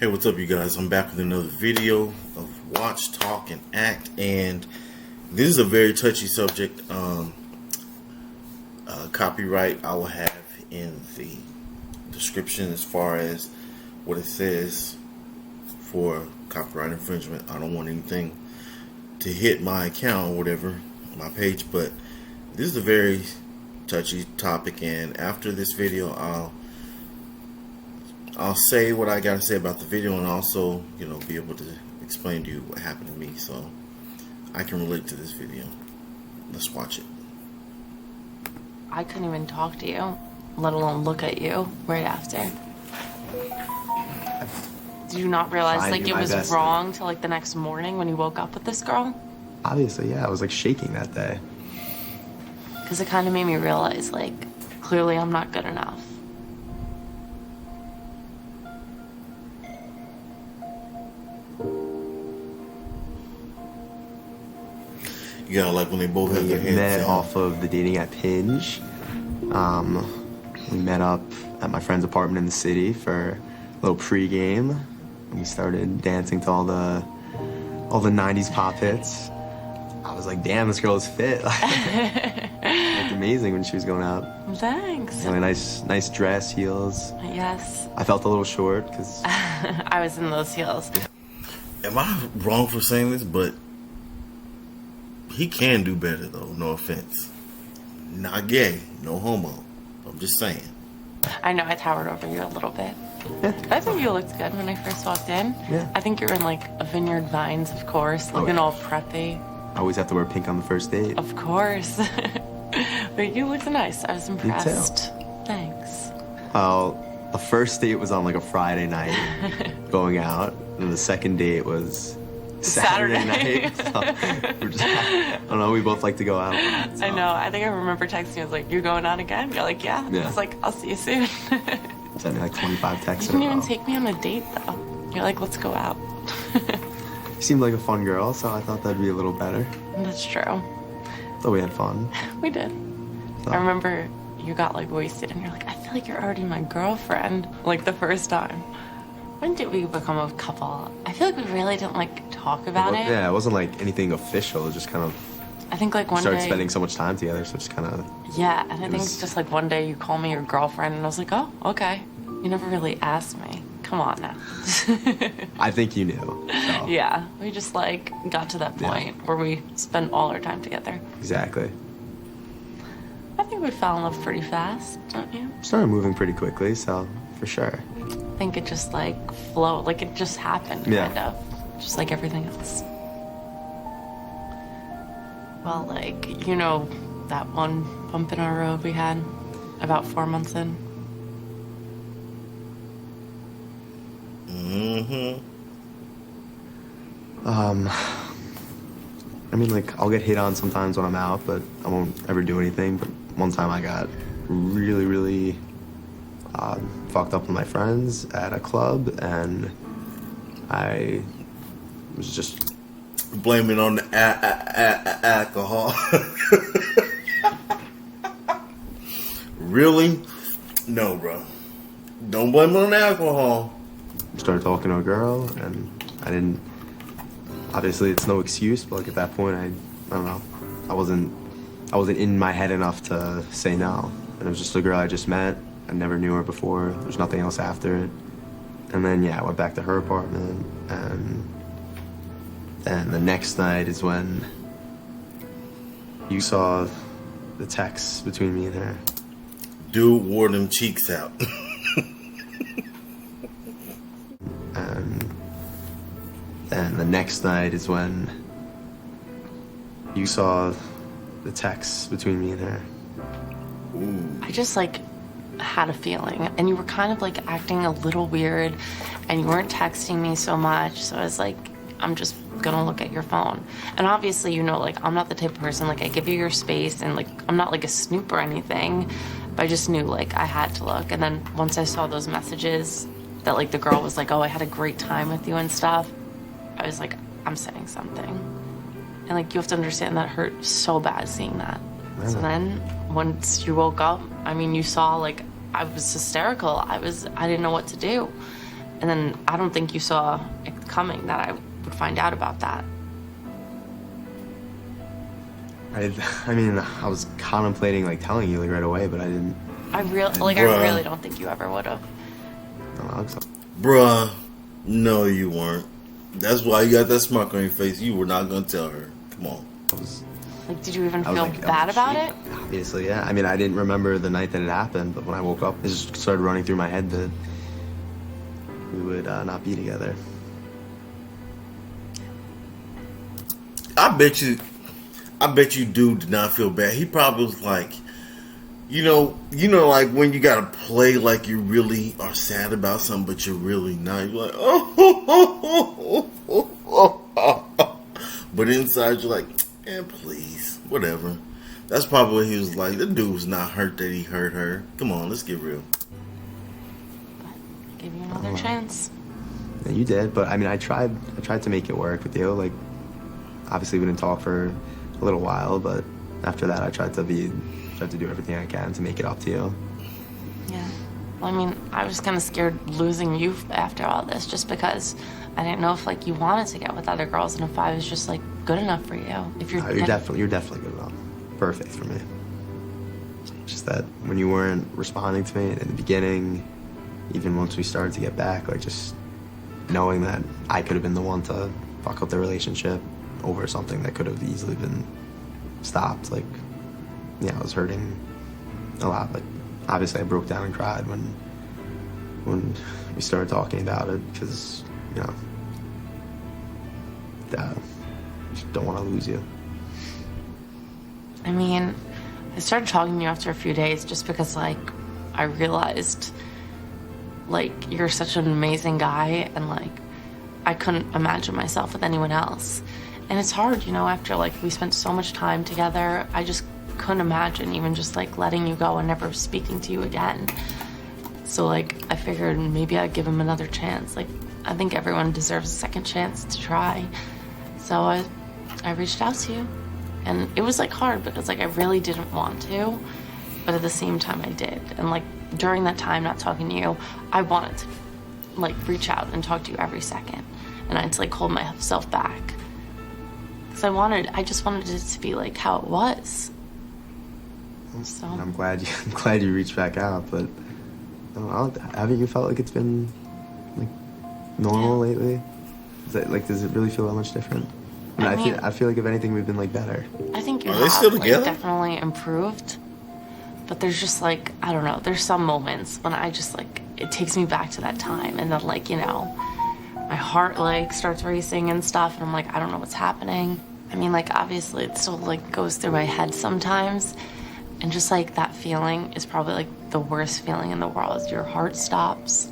Hey, what's up, you guys? I'm back with another video of Watch, Talk, and Act, and this is a very touchy subject. Copyright I will have in the description as far as what it says for copyright infringement. I don't want anything to hit my account or whatever, my page, but this is a very touchy topic, and after this video I'll say what I gotta say about the video, and also, be able to explain to you what happened to me so I can relate to this video. Let's watch it. I couldn't even talk to you, let alone look at you right after. Did you not realize it was wrong till the next morning when you woke up with this girl? Obviously, yeah. I was shaking that day. Because it kind of made me realize clearly I'm not good enough. You gotta when they both have their hands met out. Off of the dating app Hinge. We met up at my friend's apartment in the city for a little pregame. And we started dancing to all the 90s pop hits. I was like, damn, this girl is fit. Amazing when she was going out. Thanks. Really nice dress, heels. Yes. I felt a little short because I was in those heels. Am I wrong for saying this? But he can do better, though. No offense. Not gay. No homo. I'm just saying. I know I towered over you a little bit. Yeah. I think you looked good when I first walked in. Yeah. I think you're in a Vineyard Vines, of course, looking all preppy. I always have to wear pink on the first date. Of course. But you looked nice. I was impressed. Me too. Thanks. Well, the first date was on a Friday night, going out, and the second date was Saturday night. So I don't know, we both like to go out a lot, so. I know. I think I remember texting you. I was like, "You're going out again?" You're like, "Yeah." I was like, "I'll see you soon." Sent me 25 texts. You didn't even take me on a date though. You're like, "Let's go out." You seemed like a fun girl, so I thought that'd be a little better. That's true. So we had fun. We did. So. I remember you got wasted and you're like, "I feel like you're already my girlfriend." The first time. When did we become a couple? I feel like we really didn't talk about it. Yeah, it wasn't anything official. It was just kind of. I think one started day. spending so much time together, so just kind of. Yeah, and I think just one day you call me your girlfriend, and I was like, "Oh, okay." You never really asked me. Come on now. I think you knew. So. Yeah, we just got to that point where we spent all our time together. Exactly. I think we fell in love pretty fast, don't you? Started moving pretty quickly, so for sure. I think it just flowed, it just happened, kind of, just like everything else. Well, that one bump in our road we had about 4 months in. I mean, I'll get hit on sometimes when I'm out, but I won't ever do anything. But one time I got really, really fucked up with my friends at a club, and I was just blaming on the alcohol. Really? No, bro. Don't blame it on the alcohol. Started talking to a girl, and I didn't. Obviously, it's no excuse, but at that point, I don't know. I wasn't in my head enough to say no. And it was just a girl I just met. I never knew her before. There's nothing else after it. And then, I went back to her apartment, and then the next night is when you saw the text between me and her. Dude wore them cheeks out. And the next night is when you saw the text between me and her. Ooh. I just had a feeling, and you were kind of acting a little weird, and you weren't texting me so much, so I was like, I'm just gonna look at your phone. And obviously, I'm not the type of person, I give you your space, and I'm not a snoop or anything, but I just knew I had to look. And then once I saw those messages that the girl was "Oh, I had a great time with you" and stuff, I was like, I'm saying something. And you have to understand that hurt so bad seeing that. So then once you woke up, I mean, you saw I was hysterical. I didn't know what to do. And then I don't think you saw it coming that I would find out about that. I mean, I was contemplating like telling you like right away, but I didn't. I really don't think you ever would have. I don't know. Bruh, no, you weren't. That's why you got that smirk on your face. You were not gonna tell her. Come on. Like, did you even I was feel like, bad about shit. it? Obviously, yeah. I mean, I didn't remember the night that it happened, but when I woke up, it just started running through my head that we would not be together. I bet you dude did not feel bad. He probably was like, you know, like when you gotta play like you really are sad about something, but you're really not. You're like, but inside you're like, please, whatever. That's probably what he was like. The dude was not hurt that he hurt her. Come on, let's get real. Give you another chance. Yeah, you did, but I mean, I tried to make it work with you. Like, obviously, we didn't talk for a little while, but after that, I tried to do everything I can to make it up to you. Yeah. Well, I mean, I was kind of scared losing you after all this, just because I didn't know if like you wanted to get with other girls, and if I was just like good enough for you. If you're You're definitely good enough. Perfect for me. Just that when you weren't responding to me in the beginning, even once we started to get back, like just knowing that I could have been the one to fuck up the relationship over something that could have easily been stopped. Like, yeah, I was hurting a lot. Like, obviously, I broke down and cried when we started talking about it because, you know, I just don't want to lose you. I mean, I started talking to you after a few days just because, like, I realized, like, you're such an amazing guy, and, like, I couldn't imagine myself with anyone else. And it's hard, you know, after, like, we spent so much time together, I just couldn't imagine even just, like, letting you go and never speaking to you again. So, like, I figured maybe I'd give him another chance. Like, I think everyone deserves a second chance to try. So I reached out to you. And it was, like, hard because, like, I really didn't want to. But at the same time, I did. And, like, during that time not talking to you, I wanted to, like, reach out and talk to you every second. And I had to, like, hold myself back. Because I just wanted it to be, like, how it was. So I'm glad you reached back out, but I don't know, haven't you felt like it's been, like, normal lately? Does it really feel that much different? I feel like if anything, we've been like better. I think you Are they have still like, together? definitely improved. But there's just like, I don't know, there's some moments when I just like, it takes me back to that time. And then like, you know, my heart like starts racing and stuff. And I'm like, I don't know what's happening. I mean, like, obviously it still like goes through my head sometimes. And just like that feeling is probably like the worst feeling in the world. Your heart stops.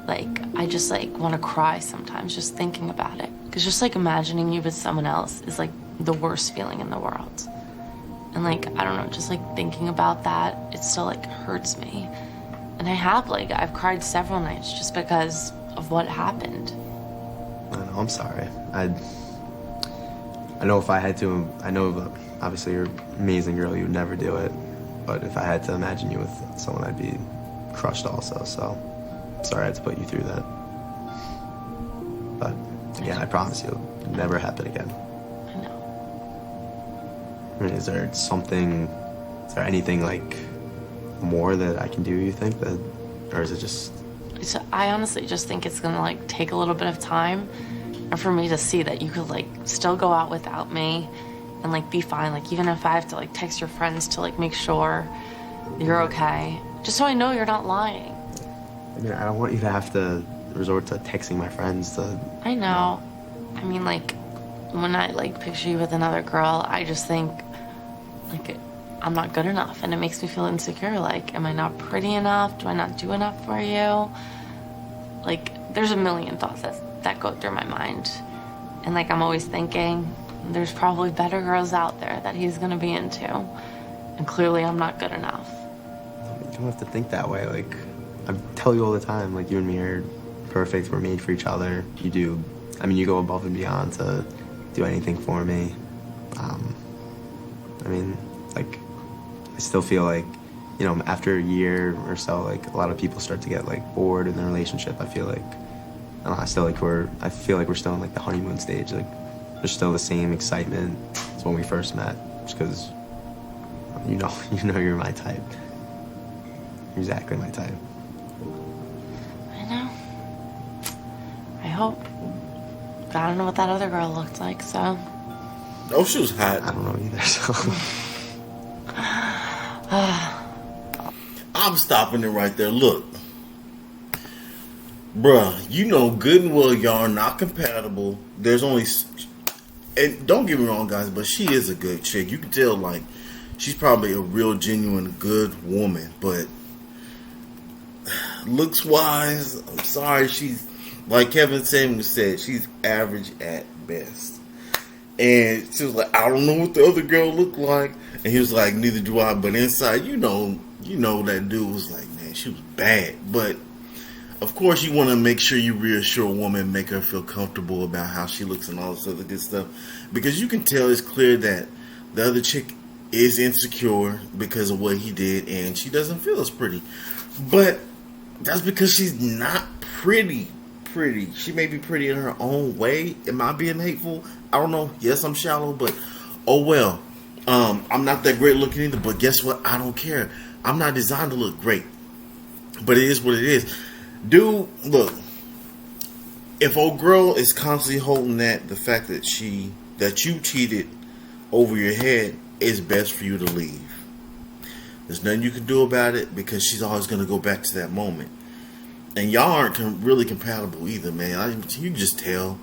Like, I just like want to cry sometimes just thinking about it. Because just like imagining you with someone else is like the worst feeling in the world. And like, I don't know, just like thinking about that, it still like hurts me. And I've cried several nights just because of what happened. I know, I'm sorry. I know if I had to, I know obviously you're an amazing girl, you would never do it. But if I had to imagine you with someone, I'd be crushed also. So sorry I had to put you through that. But again, I promise you, it'll never happen again. I know. I mean, is there anything like more that I can do, you think, or is it just... So I honestly just think it's gonna like take a little bit of time and for me to see that you could like still go out without me and like be fine. Like even if I have to like text your friends to like make sure you're okay, just so I know you're not lying. I mean, I don't want you to have to resort to texting my friends to... I know. I mean, like, when I, like, picture you with another girl, I just think, like, I'm not good enough. And it makes me feel insecure. Like, am I not pretty enough? Do I not do enough for you? Like, there's a million thoughts that go through my mind. And, like, I'm always thinking, there's probably better girls out there that he's gonna be into. And clearly I'm not good enough. You don't have to think that way. Like, I tell you all the time, like, you and me are perfect. We're made for each other. You go above and beyond to do anything for me. I mean, like, I still feel like, you know, after a year or so, like, a lot of people start to get, like, bored in their relationship. I feel like don't know, I feel like we're still in like the honeymoon stage. Like there's still the same excitement as when we first met, just because you know you're my type. You're exactly my type. I know. I hope. But I don't know what that other girl looked like, so. Oh, she was hot. I don't know either. So. I'm stopping it right there. Look, bruh, you know good and well y'all are not compatible. There's only, and don't get me wrong, guys, but she is a good chick. You can tell, like, she's probably a real, genuine, good woman. But looks wise, I'm sorry, she's, like Kevin Samuels said, she's average at best. And she was like, I don't know what the other girl looked like. And he was like, neither do I. But inside, you know that dude was like, man, she was bad. But of course, you want to make sure you reassure a woman, make her feel comfortable about how she looks and all this other good stuff. Because you can tell it's clear that the other chick is insecure because of what he did, and she doesn't feel as pretty. But that's because she's not pretty. She may be pretty in her own way. Am I being hateful? I don't know. Yes, I'm shallow, but oh well. I'm not that great looking either, but guess what? I don't care. I'm not designed to look great. But it is what it is. Dude, look. If old girl is constantly holding the fact that you cheated over your head, it's best for you to leave. There's nothing you can do about it because she's always going to go back to that moment. And y'all aren't really compatible either, man. You can just tell.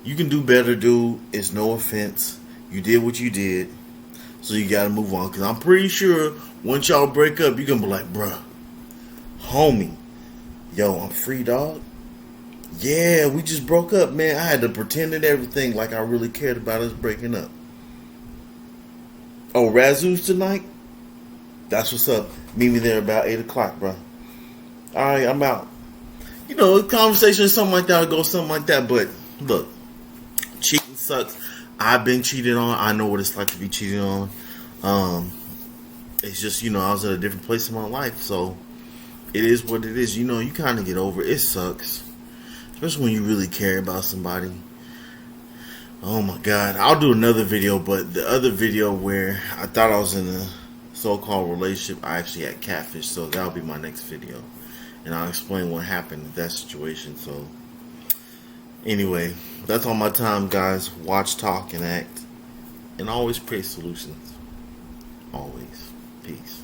You can do better, dude. It's no offense. You did what you did. So you got to move on. Because I'm pretty sure once y'all break up, you're going to be like, bruh, homie, yo, I'm free, dog. Yeah, we just broke up, man. I had to pretend and everything like I really cared about us breaking up. Oh, Razoo's tonight? That's what's up. Meet me there about 8 o'clock, bro. All right, I'm out. You know, a conversation or something like that, or go something like that. But look, cheating sucks. I've been cheated on. I know what it's like to be cheated on. It's just, I was at a different place in my life, so it is what it is. You kind of get over it. It sucks, especially when you really care about somebody. Oh my God, I'll do another video, but the other video where I thought I was in a so-called relationship, I actually had catfish, so that'll be my next video. And I'll explain what happened in that situation. So, anyway, that's all my time, guys. Watch, talk, and act. And always pray solutions. Always. Peace.